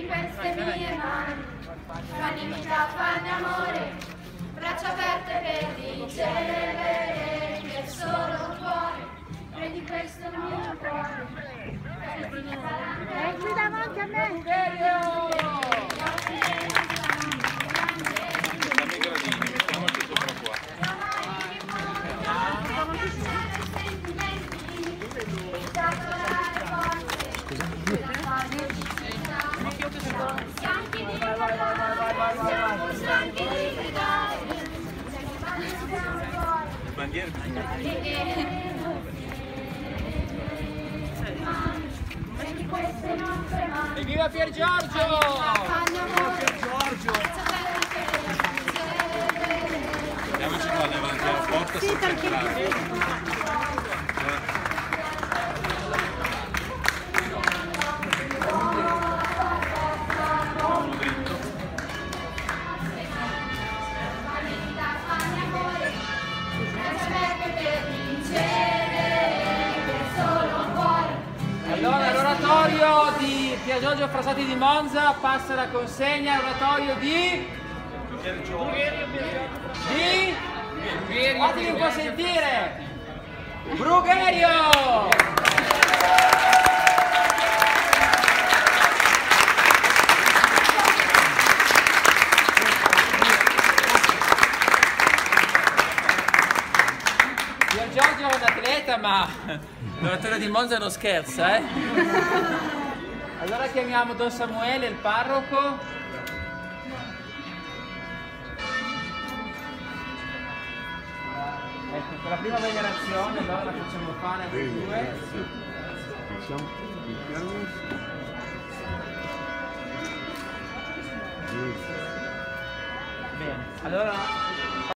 prendi queste mie mani, fanno vita, fanno amore, braccia aperte per ricevere che è solo un cuore, prendi questo mio cuore, qui davanti a me! Mettiamoci sopra qua. Stanchi di parlare, siamo stanchi di gridare, Bandiere Evviva Pier Giorgio! Andiamoci qua davanti alla porta senza entrare. Allora l'oratorio di Pier Giorgio Frassati di Monza passa la consegna all'oratorio di... Fatemi un po' sentire! Brugherio! Pier Giorgio è un atleta, ma l'oratorio di Monza non scherza, eh? Allora chiamiamo Don Samuele, il parroco. Ecco, per la prima venerazione allora la facciamo fare a voi due. Bene, allora